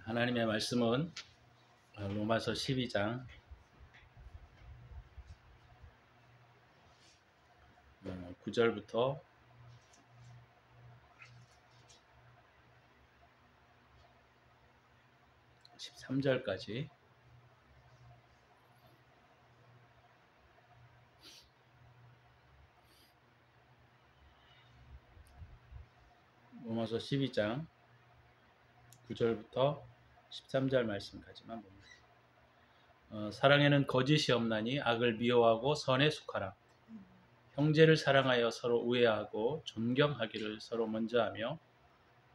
하나님의 말씀은 로마서 12장 9절부터 13절까지 로마서 12장 9절부터 13절 말씀까지만 봅니다. 사랑에는 거짓이 없나니 악을 미워하고 선에 속하라. 형제를 사랑하여 서로 우애하고 존경하기를 서로 먼저 하며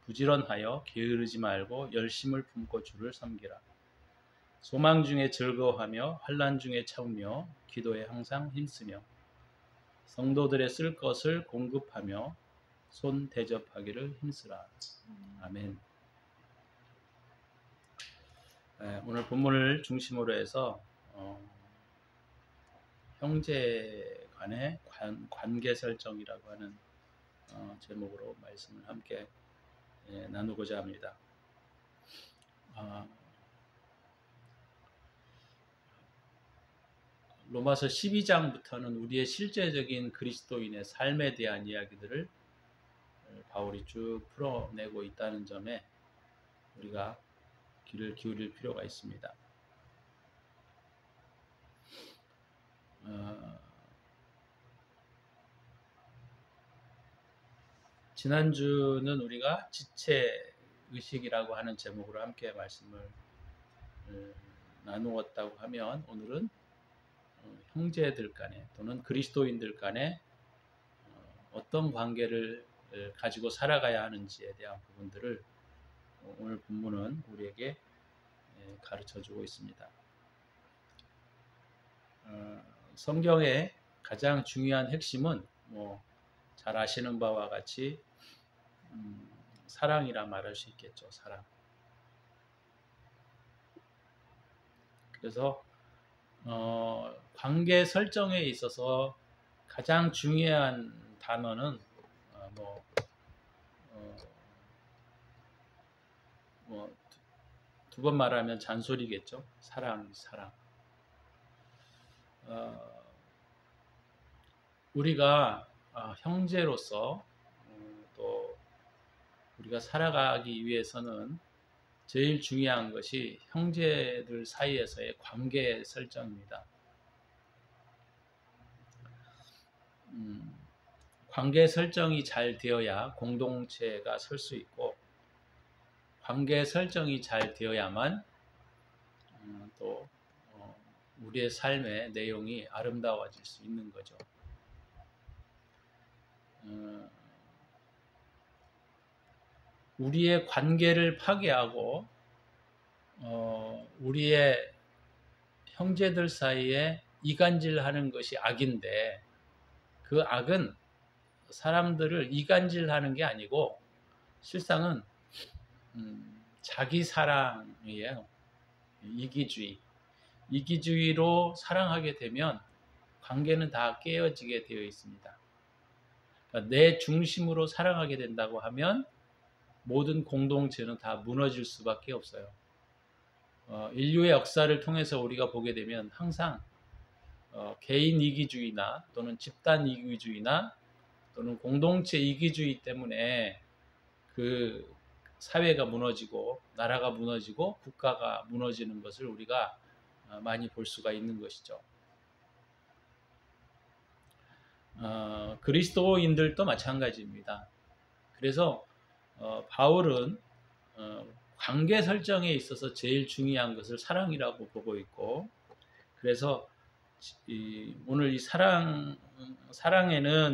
부지런하여 게으르지 말고 열심을 품고 주를 섬기라. 소망 중에 즐거워하며 환난 중에 참으며 기도에 항상 힘쓰며 성도들의 쓸 것을 공급하며 손 대접하기를 힘쓰라. 아멘. 오늘 본문을 중심으로 해서 형제 간의 관계 설정이라고 하는 제목으로 말씀을 함께 나누고자 합니다. 로마서 12장부터는 우리의 실제적인 그리스도인의 삶에 대한 이야기들을 바울이 쭉 풀어내고 있다는 점에 우리가 귀를 기울일 필요가 있습니다. 지난주는 우리가 지체의식이라고 하는 제목으로 함께 말씀을 나누었다고 하면, 오늘은 형제들 간에 또는 그리스도인들 간에 어떤 관계를 가지고 살아가야 하는지에 대한 부분들을 오늘 본문은 우리에게 가르쳐주고 있습니다. 성경의 가장 중요한 핵심은 잘 아시는 바와 같이 사랑이라 말할 수 있겠죠. 사랑. 그래서 관계 설정에 있어서 가장 중요한 단어는 두 번 말하면 잔소리겠죠. 사랑. 우리가 형제로서 또 우리가 살아가기 위해서는 제일 중요한 것이 형제들 사이에서의 관계 설정입니다. 관계 설정이 잘 되어야 공동체가 설 수 있고, 관계 설정이 잘 되어야만 또 우리의 삶의 내용이 아름다워질 수 있는 거죠. 우리의 관계를 파괴하고 우리의 형제들 사이에 이간질하는 것이 악인데, 그 악은 사람들을 이간질하는 게 아니고 실상은 자기 사랑이에요. 이기주의로 사랑하게 되면 관계는 다 깨어지게 되어 있습니다. 그러니까 내 중심으로 사랑하게 된다고 하면 모든 공동체는 다 무너질 수밖에 없어요. 인류의 역사를 통해서 우리가 보게 되면 항상 개인 이기주의나 또는 집단 이기주의나 또는 공동체 이기주의 때문에 그 사회가 무너지고 나라가 무너지고 국가가 무너지는 것을 우리가 많이 볼 수가 있는 것이죠. 그리스도인들도 마찬가지입니다. 그래서 바울은 관계 설정에 있어서 제일 중요한 것을 사랑이라고 보고 있고, 그래서 오늘 이 사랑에는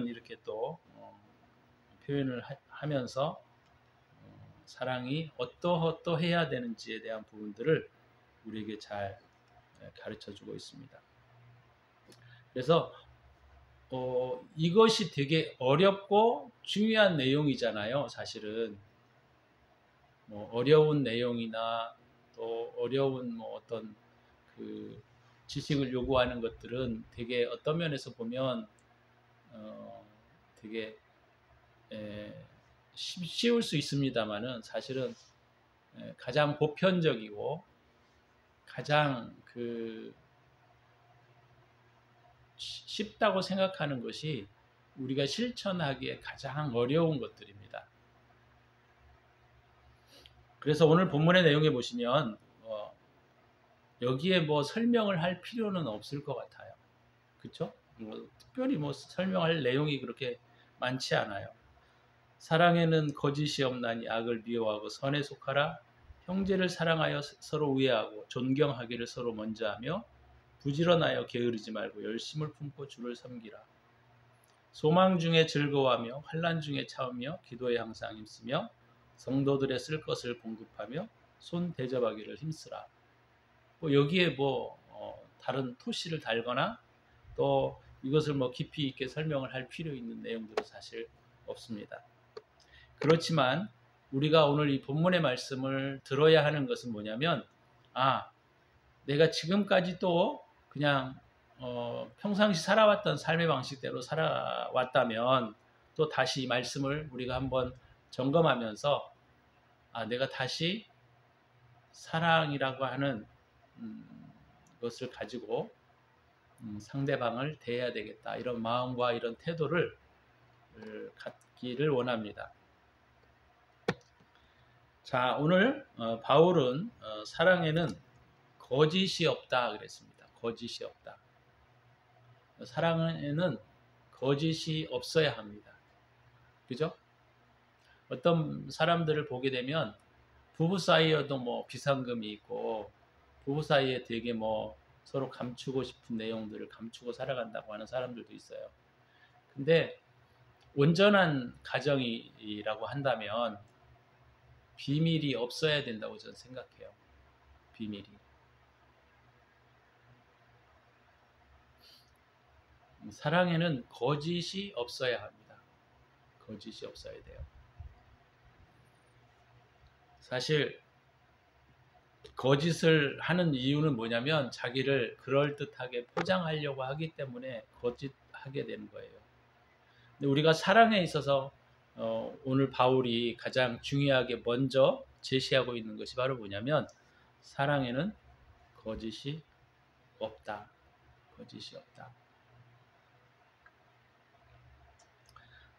이렇게 또 표현을 하면서 사랑이 어떠해야 되는지에 대한 부분들을 우리에게 잘 가르쳐주고 있습니다. 그래서 이것이 되게 어렵고 중요한 내용이잖아요. 사실은 어려운 내용이나 또 어려운 어떤 그 지식을 요구하는 것들은 되게 어떤 면에서 보면 되게 쉬울 수 있습니다만은 사실은 가장 보편적이고 가장 쉽다고 생각하는 것이 우리가 실천하기에 가장 어려운 것들입니다. 그래서 오늘 본문의 내용에 보시면 여기에 뭐 설명을 할 필요는 없을 것 같아요. 그렇죠? 특별히 뭐 설명할 내용이 그렇게 많지 않아요. 사랑에는 거짓이 없나니 악을 미워하고 선에 속하라. 형제를 사랑하여 서로 우애하고 존경하기를 서로 먼저 하며 부지런하여 게으르지 말고 열심을 품고 주를 섬기라. 소망 중에 즐거워하며 환난 중에 참으며 기도에 항상 힘쓰며 성도들의 쓸 것을 공급하며 손 대접하기를 힘쓰라. 뭐 여기에 다른 토시를 달거나 또 이것을 깊이 있게 설명을 할 필요 있는 내용들은 사실 없습니다. 그렇지만 우리가 오늘 이 본문의 말씀을 들어야 하는 것은 뭐냐면 내가 지금까지도 그냥 평상시 살아왔던 삶의 방식대로 살아왔다면 또 다시 이 말씀을 우리가 한번 점검하면서 내가 다시 사랑이라고 하는 것을 가지고 상대방을 대해야 되겠다. 이런 마음과 이런 태도를 갖기를 원합니다. 자, 오늘 바울은 사랑에는 거짓이 없다 그랬습니다. 거짓이 없다. 사랑에는 거짓이 없어야 합니다. 그죠? 어떤 사람들을 보게 되면 부부 사이에도 비상금이 있고 부부 사이에 되게 서로 감추고 싶은 내용들을 감추고 살아간다고 하는 사람들도 있어요. 근데 온전한 가정이라고 한다면 비밀이 없어야 된다고 저는 생각해요. 비밀이. 사랑에는 거짓이 없어야 합니다. 거짓이 없어야 돼요. 사실 거짓을 하는 이유는 뭐냐면 자기를 그럴듯하게 포장하려고 하기 때문에 거짓하게 되는 거예요. 근데 우리가 사랑에 있어서 오늘 바울이 가장 중요하게 먼저 제시하고 있는 것이 바로 뭐냐면 사랑에는 거짓이 없다. 거짓이 없다.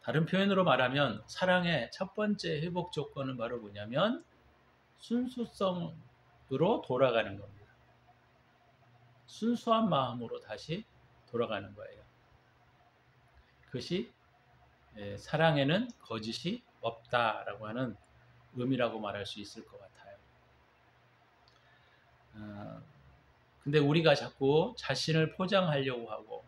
다른 표현으로 말하면 사랑의 첫 번째 회복 조건은 바로 뭐냐면 순수성으로 돌아가는 겁니다. 순수한 마음으로 다시 돌아가는 거예요. 그것이 사랑에는 거짓이 없다라고 하는 의미라고 말할 수 있을 것 같아요. 근데 우리가 자꾸 자신을 포장하려고 하고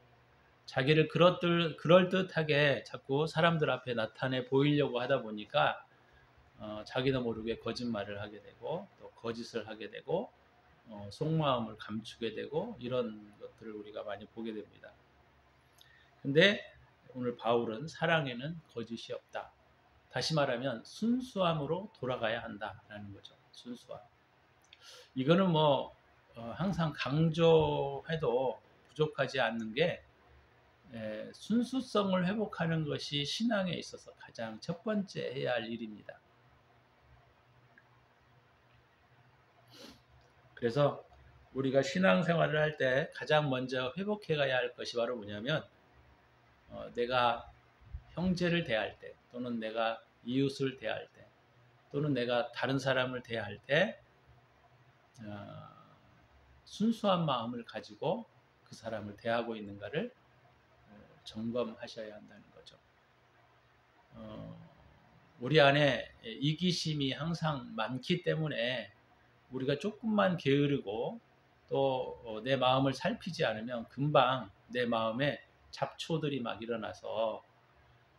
자기를 그럴듯하게 자꾸 사람들 앞에 나타내 보이려고 하다 보니까 자기도 모르게 거짓말을 하게 되고 또 거짓을 하게 되고 속마음을 감추게 되고 이런 것들을 우리가 많이 보게 됩니다. 근데 오늘 바울은 사랑에는 거짓이 없다. 다시 말하면 순수함으로 돌아가야 한다라는 거죠. 순수함. 이거는 항상 강조해도 부족하지 않는 게 순수성을 회복하는 것이 신앙에 있어서 가장 첫 번째 해야 할 일입니다. 그래서 우리가 신앙생활을 할 때 가장 먼저 회복해 가야 할 것이 바로 뭐냐면 내가 형제를 대할 때 또는 내가 이웃을 대할 때 또는 내가 다른 사람을 대할 때 순수한 마음을 가지고 그 사람을 대하고 있는가를 점검하셔야 한다는 거죠. 우리 안에 이기심이 항상 많기 때문에 우리가 조금만 게으르고 또 내 마음을 살피지 않으면 금방 내 마음에 잡초들이 막 일어나서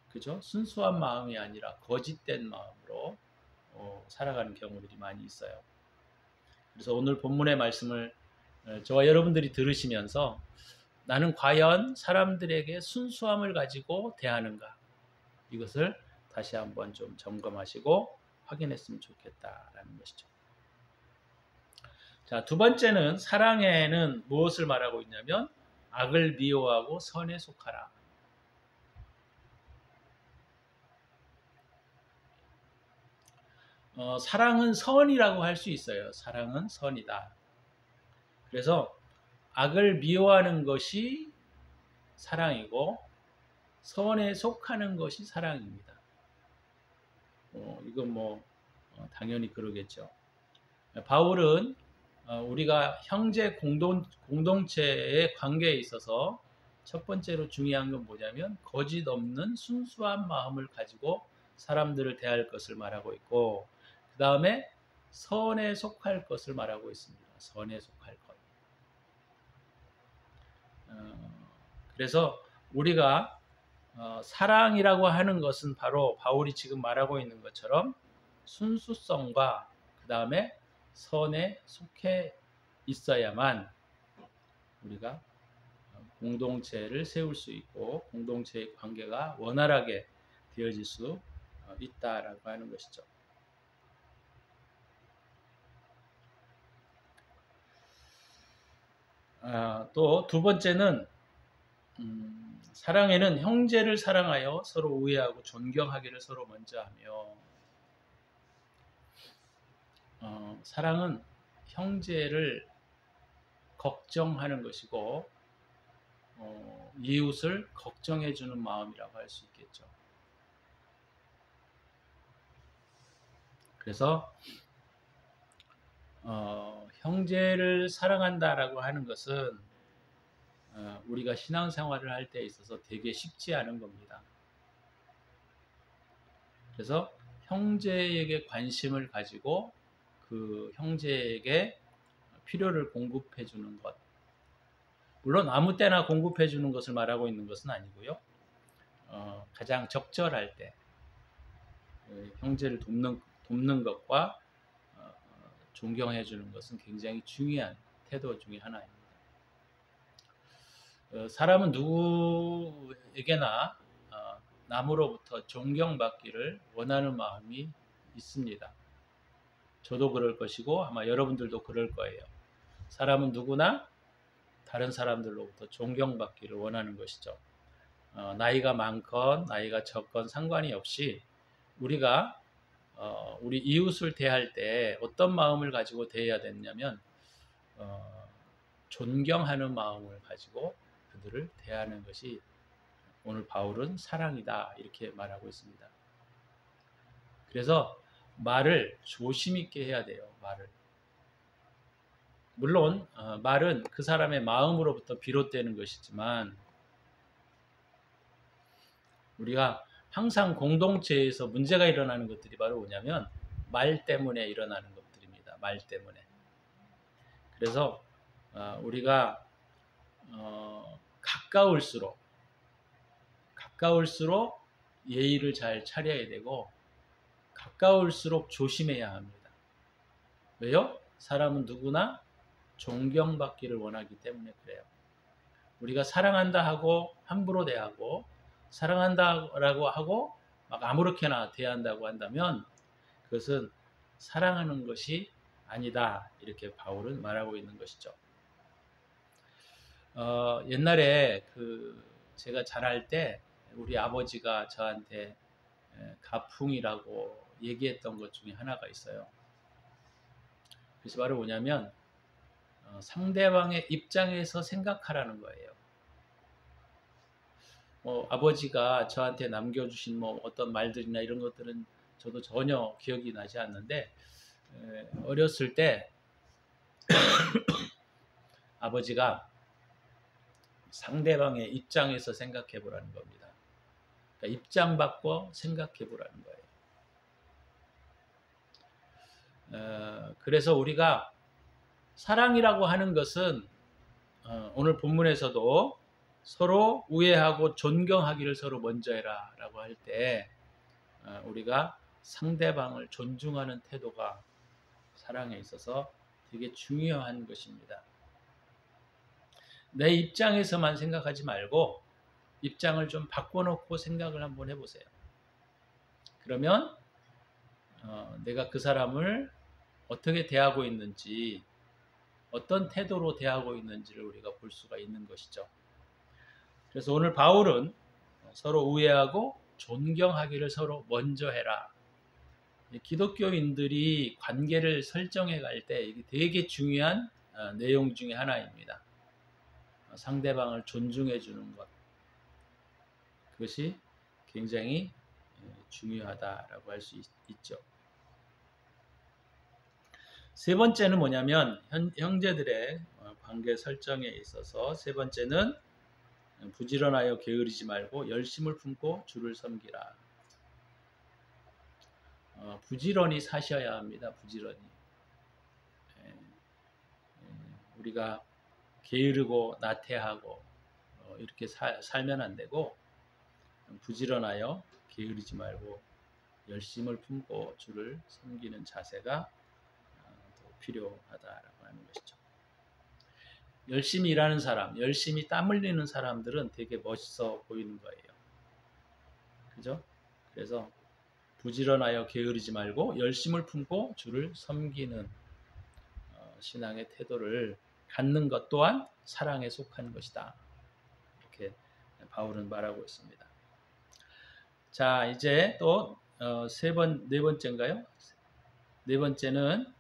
그죠? 순수한 마음이 아니라 거짓된 마음으로 살아가는 경우들이 많이 있어요. 그래서 오늘 본문의 말씀을 저와 여러분들이 들으시면서 나는 과연 사람들에게 순수함을 가지고 대하는가? 이것을 다시 한번 좀 점검하시고 확인했으면 좋겠다라는 것이죠. 자, 두 번째는 사랑에는 무엇을 말하고 있냐면 악을 미워하고 선에 속하라. 사랑은 선이라고 할 수 있어요. 사랑은 선이다. 그래서 악을 미워하는 것이 사랑이고 선에 속하는 것이 사랑입니다. 이건 당연히 그러겠죠. 바울은 우리가 형제 공동체의 관계에 있어서 첫 번째로 중요한 건 뭐냐면 거짓 없는 순수한 마음을 가지고 사람들을 대할 것을 말하고 있고, 그 다음에 선에 속할 것을 말하고 있습니다. 선에 속할 것. 그래서 우리가 사랑이라고 하는 것은 바로 바울이 지금 말하고 있는 것처럼 순수성과 그 다음에 선에 속해 있어야만 우리가 공동체를 세울 수 있고 공동체의 관계가 원활하게 되어질 수 있다라고 하는 것이죠. 또 두 번째는 사랑에는 형제를 사랑하여 서로 우애하고 존경하기를 서로 먼저 하며, 사랑은 형제를 걱정하는 것이고 이웃을 걱정해 주는 마음이라고 할 수 있겠죠. 그래서 형제를 사랑한다라고 하는 것은 우리가 신앙생활을 할 때 있어서 되게 쉽지 않은 겁니다. 그래서 형제에게 관심을 가지고 그 형제에게 필요를 공급해 주는 것, 물론 아무 때나 공급해 주는 것을 말하고 있는 것은 아니고요. 가장 적절할 때 형제를 돕는 것과 존경해 주는 것은 굉장히 중요한 태도 중에 하나입니다. 사람은 누구에게나 남으로부터 존경받기를 원하는 마음이 있습니다. 저도 그럴 것이고 아마 여러분들도 그럴 거예요. 사람은 누구나 다른 사람들로부터 존경받기를 원하는 것이죠. 나이가 많건 나이가 적건 상관이 없이 우리가 우리 이웃을 대할 때 어떤 마음을 가지고 대해야 되냐면 존경하는 마음을 가지고 그들을 대하는 것이 오늘 바울은 사랑이다 이렇게 말하고 있습니다. 그래서 말을 조심 있게 해야 돼요. 말을. 물론 말은 그 사람의 마음으로부터 비롯되는 것이지만 우리가 항상 공동체에서 문제가 일어나는 것들이 바로 뭐냐면 말 때문에 일어나는 것들입니다. 말 때문에. 그래서 우리가 가까울수록 예의를 잘 차려야 되고 가까울수록 조심해야 합니다. 왜요? 사람은 누구나 존경받기를 원하기 때문에 그래요. 우리가 사랑한다 하고 함부로 대하고 사랑한다라고 하고 막 아무렇게나 대한다고 한다면 그것은 사랑하는 것이 아니다. 이렇게 바울은 말하고 있는 것이죠. 옛날에 제가 자랄 때 우리 아버지가 저한테 가풍이라고 얘기했던 것 중에 하나가 있어요. 그래서 바로 뭐냐면 상대방의 입장에서 생각하라는 거예요. 아버지가 저한테 남겨주신 어떤 말들이나 이런 것들은 저도 전혀 기억이 나지 않는데 어렸을 때 아버지가 상대방의 입장에서 생각해 보라는 겁니다. 그러니까 입장 바꿔 생각해 보라는 거예요. 그래서 우리가 사랑이라고 하는 것은 오늘 본문에서도 서로 우애하고 존경하기를 서로 먼저 해라 라고 할 때 우리가 상대방을 존중하는 태도가 사랑에 있어서 되게 중요한 것입니다. 내 입장에서만 생각하지 말고 입장을 좀 바꿔놓고 생각을 한번 해보세요. 그러면 내가 그 사람을 어떻게 대하고 있는지 어떤 태도로 대하고 있는지를 우리가 볼 수가 있는 것이죠. 그래서 오늘 바울은 서로 우애하고 존경하기를 서로 먼저 해라. 기독교인들이 관계를 설정해 갈 때 이게 되게 중요한 내용 중에 하나입니다. 상대방을 존중해 주는 것. 그것이 굉장히 중요하다라고 할 수 있죠. 세 번째는 뭐냐면 형제들의 관계 설정에 있어서 세 번째는 부지런하여 게으르지 말고 열심을 품고 주를 섬기라. 부지런히 사셔야 합니다. 부지런히. 우리가 게으르고 나태하고 이렇게 살면 안 되고 부지런하여 게으르지 말고 열심을 품고 주를 섬기는 자세가 필요하다라고 하는 것이죠. 열심히 일하는 사람, 열심히 땀 흘리는 사람들은 되게 멋있어 보이는 거예요. 그죠? 그래서 부지런하여 게으르지 말고 열심을 품고 주를 섬기는 신앙의 태도를 갖는 것 또한 사랑에 속한 것이다. 이렇게 바울은 말하고 있습니다. 자, 이제 또 네 번째인가요? 네 번째는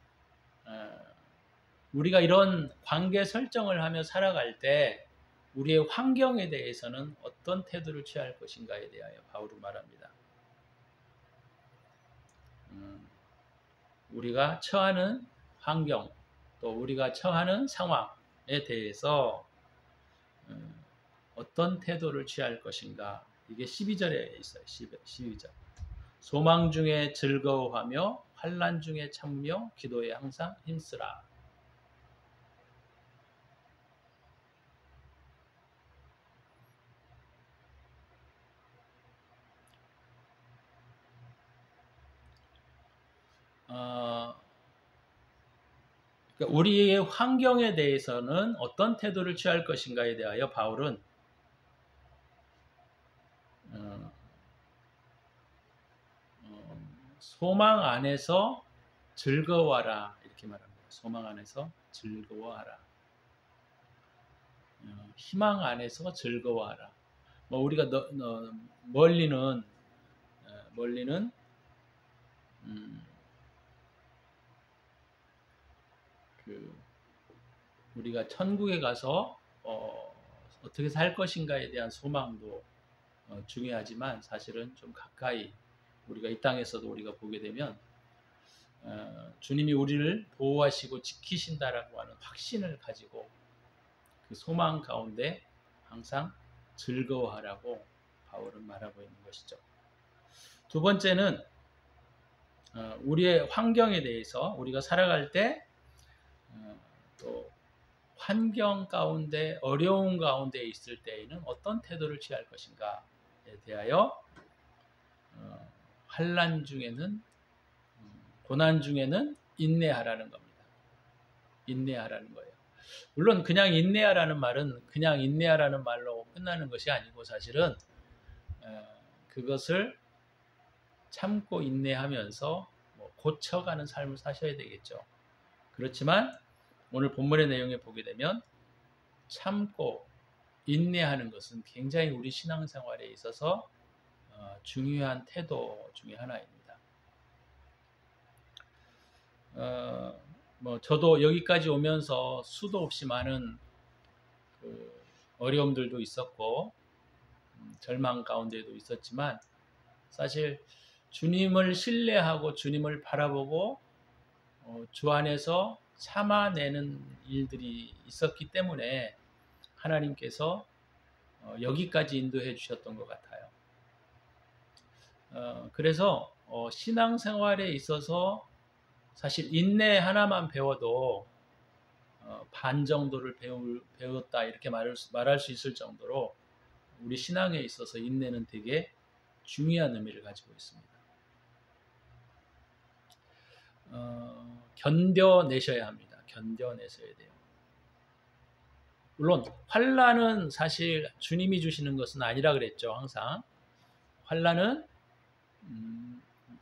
우리가 이런 관계 설정을 하며 살아갈 때 우리의 환경에 대해서는 어떤 태도를 취할 것인가에 대하여 바울은 말합니다. 우리가 처하는 환경, 또 우리가 처하는 상황에 대해서 어떤 태도를 취할 것인가. 이게 12절에 있어요. 12절. 소망 중에 즐거워하며 환난 중에 참으며 기도에 항상 힘쓰라. 그러니까 우리의 환경에 대해서는 어떤 태도를 취할 것인가에 대하여 바울은 소망 안에서 즐거워하라 이렇게 말합니다. 소망 안에서 즐거워하라. 희망 안에서 즐거워하라. 뭐 우리가 멀리는 우리가 천국에 가서 어떻게 살 것인가에 대한 소망도 중요하지만 사실은 좀 가까이 우리가 이 땅에서도 우리가 보게 되면 주님이 우리를 보호하시고 지키신다라고 하는 확신을 가지고 그 소망 가운데 항상 즐거워하라고 바울은 말하고 있는 것이죠. 두 번째는 우리의 환경에 대해서 우리가 살아갈 때 또 환경 가운데 어려운 가운데 있을 때에는 어떤 태도를 취할 것인가에 대하여 환난 중에는 고난 중에는 인내하라는 겁니다. 인내하라는 거예요. 물론 그냥 인내하라는 말은 그냥 인내하라는 말로 끝나는 것이 아니고 사실은 그것을 참고 인내하면서 고쳐가는 삶을 사셔야 되겠죠. 그렇지만 오늘 본문의 내용에 보게 되면 참고 인내하는 것은 굉장히 우리 신앙생활에 있어서 중요한 태도 중에 하나입니다. 저도 여기까지 오면서 수도 없이 많은 어려움들도 있었고 절망 가운데도 있었지만 사실 주님을 신뢰하고 주님을 바라보고 주 안에서 참아내는 일들이 있었기 때문에 하나님께서 여기까지 인도해 주셨던 것 같아요. 그래서 신앙생활에 있어서 사실 인내 하나만 배워도 반 정도를 배웠다 이렇게 말할 수 있을 정도로 우리 신앙에 있어서 인내는 되게 중요한 의미를 가지고 있습니다. 견뎌내셔야 합니다. 견뎌내셔야 돼요. 물론 환난은 사실 주님이 주시는 것은 아니라 그랬죠. 항상 환난은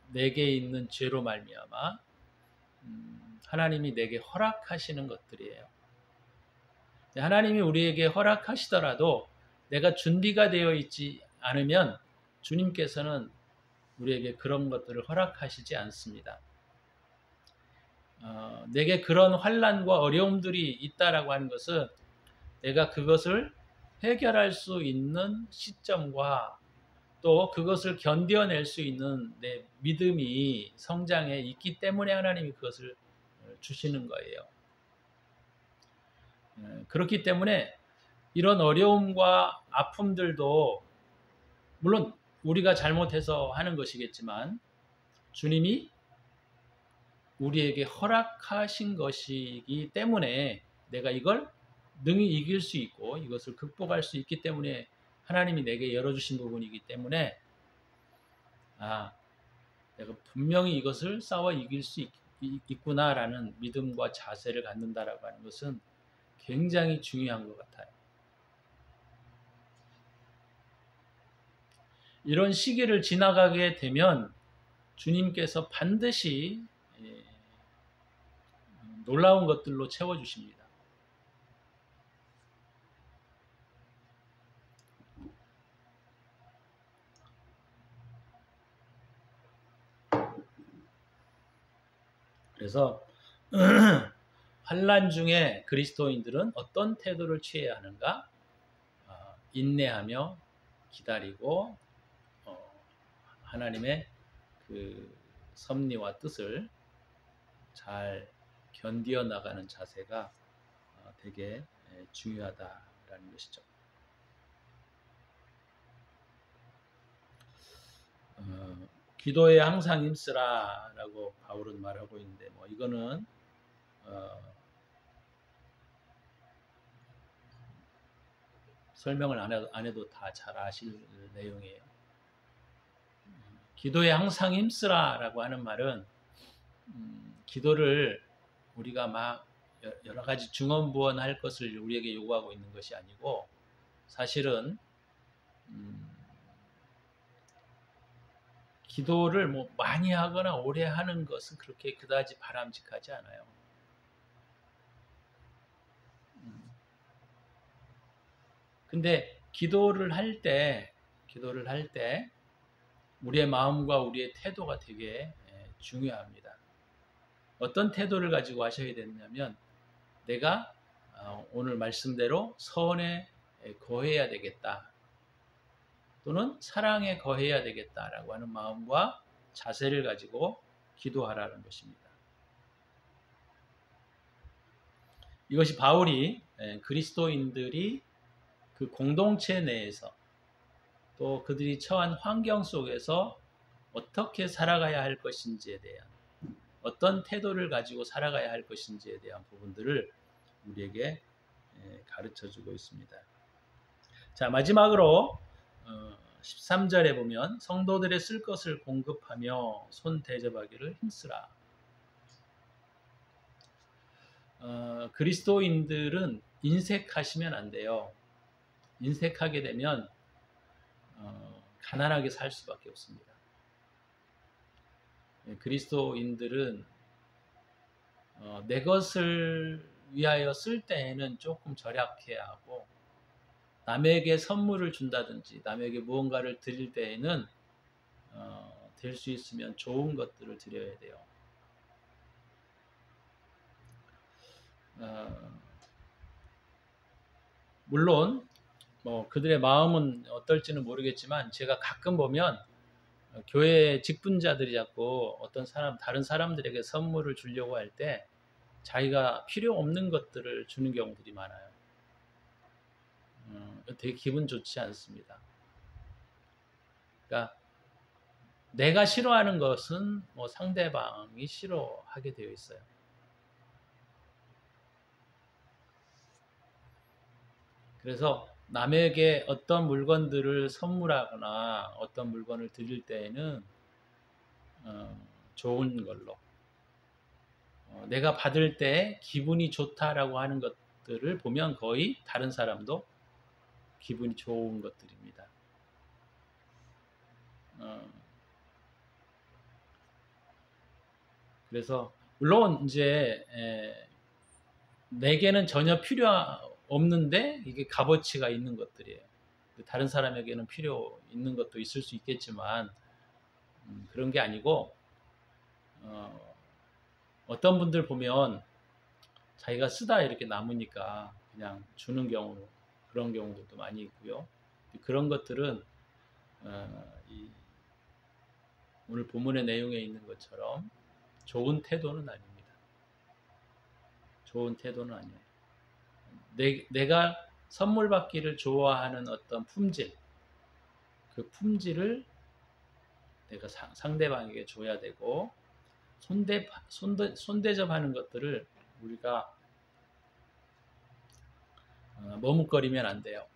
내게 있는 죄로 말미암아 하나님이 내게 허락하시는 것들이에요. 하나님이 우리에게 허락하시더라도 내가 준비가 되어 있지 않으면 주님께서는 우리에게 그런 것들을 허락하시지 않습니다. 내게 그런 환난과 어려움들이 있다라고 하는 것은 내가 그것을 해결할 수 있는 시점과 또 그것을 견뎌낼 수 있는 내 믿음이 성장해 있기 때문에 하나님이 그것을 주시는 거예요. 그렇기 때문에 이런 어려움과 아픔들도 물론 우리가 잘못해서 하는 것이겠지만 주님이 우리에게 허락하신 것이기 때문에 내가 이걸 능히 이길 수 있고 이것을 극복할 수 있기 때문에 하나님이 내게 열어주신 부분이기 때문에 내가 분명히 이것을 싸워 이길 수 있구나라는 믿음과 자세를 갖는다라고 하는 것은 굉장히 중요한 것 같아요. 이런 시기를 지나가게 되면 주님께서 반드시 놀라운 것들로 채워주십니다. 그래서 환난 중에 그리스도인들은 어떤 태도를 취해야 하는가? 인내하며 기다리고 하나님의 그 섭리와 뜻을 잘 견디어 나가는 자세가 되게 중요하다라는 것이죠. 기도에 항상 힘쓰라라고 바울은 말하고 있는데 이거는 설명을 안 해도 다 잘 아실 내용이에요. 기도에 항상 힘쓰라라고 하는 말은 기도를 우리가 막 여러 가지 중언부언할 것을 우리에게 요구하고 있는 것이 아니고 사실은 기도를 많이 하거나 오래 하는 것은 그렇게 그다지 바람직하지 않아요. 근데 기도를 할 때 우리의 마음과 우리의 태도가 되게 중요합니다. 어떤 태도를 가지고 하셔야 되냐면 내가 오늘 말씀대로 선에 거해야 되겠다. 또는 사랑에 거해야 되겠다라고 하는 마음과 자세를 가지고 기도하라는 것입니다. 이것이 바울이 그리스도인들이 그 공동체 내에서 또 그들이 처한 환경 속에서 어떻게 살아가야 할 것인지에 대한 어떤 태도를 가지고 살아가야 할 것인지에 대한 부분들을 우리에게 가르쳐주고 있습니다. 자, 마지막으로 13절에 보면 성도들의 쓸 것을 공급하며 손 대접하기를 힘쓰라. 그리스도인들은 인색하시면 안 돼요. 인색하게 되면 가난하게 살 수밖에 없습니다. 그리스도인들은 내 것을 위하여 쓸 때에는 조금 절약해야 하고 남에게 선물을 준다든지 남에게 무언가를 드릴 때에는 될 수 있으면 좋은 것들을 드려야 돼요. 물론 그들의 마음은 어떨지는 모르겠지만 제가 가끔 보면 교회 직분자들이 자꾸 다른 사람들에게 선물을 주려고 할 때 자기가 필요 없는 것들을 주는 경우들이 많아요. 되게 기분 좋지 않습니다. 그러니까 내가 싫어하는 것은 상대방이 싫어하게 되어 있어요. 그래서 남에게 어떤 물건들을 선물하거나 어떤 물건을 드릴 때에는 좋은 걸로 내가 받을 때 기분이 좋다라고 하는 것들을 보면 거의 다른 사람도 기분이 좋은 것들입니다. 그래서 물론 이제 내게는 전혀 필요 없는데 이게 값어치가 있는 것들이에요. 다른 사람에게는 필요 있는 것도 있을 수 있겠지만 그런 게 아니고 어떤 분들 보면 자기가 쓰다 이렇게 남으니까 그냥 주는 경우 그런 경우도 많이 있고요. 그런 것들은 오늘 본문의 내용에 있는 것처럼 좋은 태도는 아닙니다. 좋은 태도는 아니에요. 내가 선물 받기를 좋아하는 어떤 품질, 그 품질을 내가 상대방에게 줘야 되고 손대접하는 것들을 우리가 머뭇거리면 안 돼요.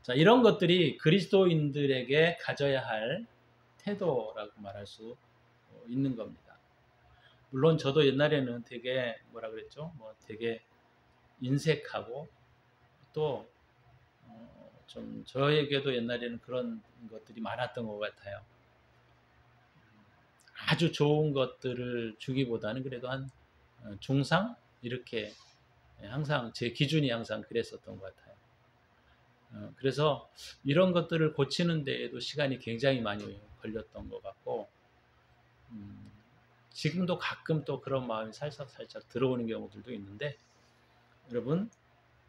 자, 이런 것들이 그리스도인들에게 가져야 할 태도라고 말할 수 있는 겁니다. 물론 저도 옛날에는 되게 뭐라 그랬죠? 되게 인색하고 또 좀 저에게도 옛날에는 그런 것들이 많았던 것 같아요. 아주 좋은 것들을 주기보다는 그래도 한 중상 이렇게 항상 제 기준이 항상 그랬었던 것 같아요. 그래서 이런 것들을 고치는 데에도 시간이 굉장히 많이 걸렸던 것 같고 지금도 가끔 또 그런 마음이 살짝 들어오는 경우들도 있는데 여러분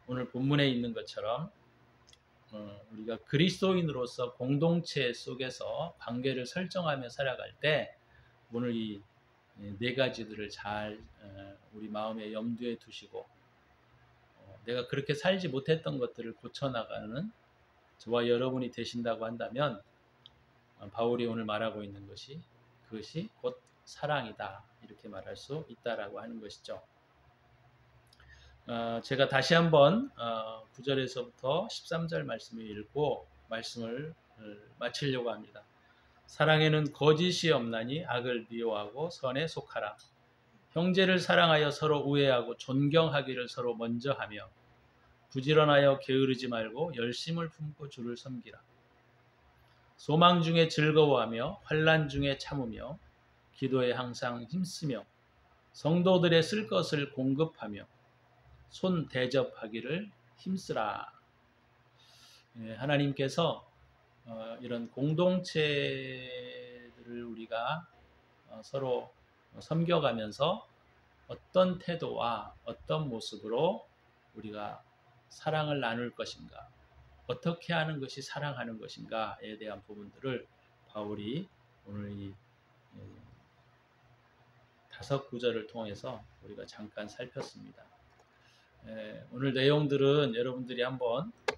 오늘 본문에 있는 것처럼 우리가 그리스도인으로서 공동체 속에서 관계를 설정하며 살아갈 때 오늘 이 네 가지들을 잘 우리 마음에 염두에 두시고 내가 그렇게 살지 못했던 것들을 고쳐나가는 저와 여러분이 되신다고 한다면 바울이 오늘 말하고 있는 것이 그것이 곧 사랑이다 이렇게 말할 수 있다라고 하는 것이죠. 제가 다시 한번 9절에서부터 13절 말씀을 읽고 말씀을 마치려고 합니다. 사랑에는 거짓이 없나니 악을 미워하고 선에 속하라. 형제를 사랑하여 서로 우애하고 존경하기를 서로 먼저 하며 부지런하여 게으르지 말고 열심을 품고 주를 섬기라. 소망 중에 즐거워하며 환난 중에 참으며 기도에 항상 힘쓰며 성도들의 쓸 것을 공급하며 손 대접하기를 힘쓰라. 하나님께서 이런 공동체를 우리가 서로 섬겨가면서 어떤 태도와 어떤 모습으로 우리가 사랑을 나눌 것인가, 어떻게 하는 것이 사랑하는 것인가에 대한 부분들을 바울이 오늘 이 5구절을 통해서 우리가 잠깐 살폈습니다. 오늘 내용들은 여러분들이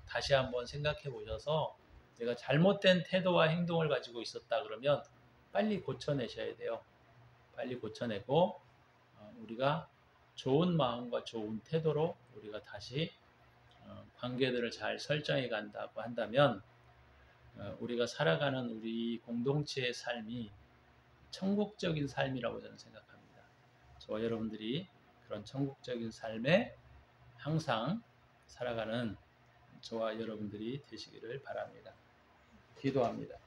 다시 한번 생각해 보셔서 내가 잘못된 태도와 행동을 가지고 있었다 그러면 빨리 고쳐내셔야 돼요. 빨리 고쳐내고 우리가 좋은 마음과 좋은 태도로 우리가 다시 관계들을 잘 설정해 간다고 한다면 우리가 살아가는 우리 공동체의 삶이 천국적인 삶이라고 저는 생각합니다. 저와 여러분들이 그런 천국적인 삶에 항상 살아가는 저와 여러분들이 되시기를 바랍니다. 기도합니다.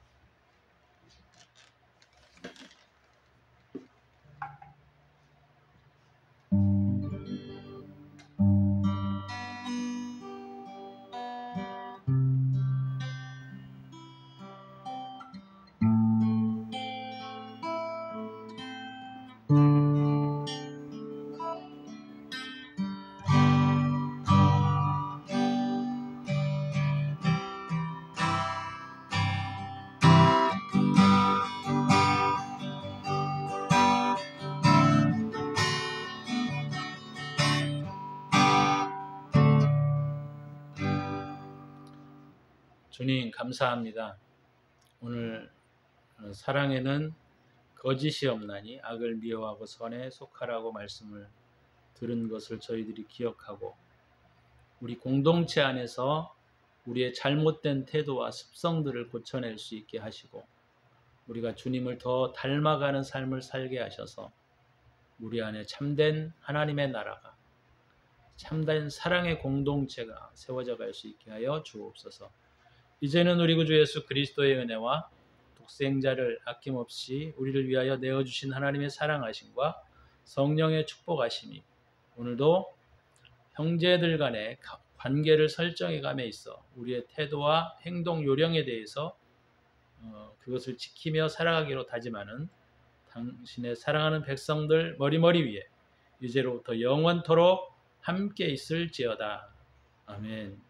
주님 감사합니다. 오늘 사랑에는 거짓이 없나니 악을 미워하고 선에 속하라고 말씀을 들은 것을 저희들이 기억하고 우리 공동체 안에서 우리의 잘못된 태도와 습성들을 고쳐낼 수 있게 하시고 우리가 주님을 더 닮아가는 삶을 살게 하셔서 우리 안에 참된 하나님의 나라가 참된 사랑의 공동체가 세워져 갈 수 있게 하여 주옵소서. 이제는 우리 구주 예수 그리스도의 은혜와 독생자를 아낌없이 우리를 위하여 내어주신 하나님의 사랑하심과 성령의 축복하심이 오늘도 형제들 간의 관계를 설정해 감에 있어 우리의 태도와 행동 요령에 대해서 그것을 지키며 살아가기로 다짐하는 당신의 사랑하는 백성들 머리머리 위에 이제로부터 영원토록 함께 있을지어다. 아멘.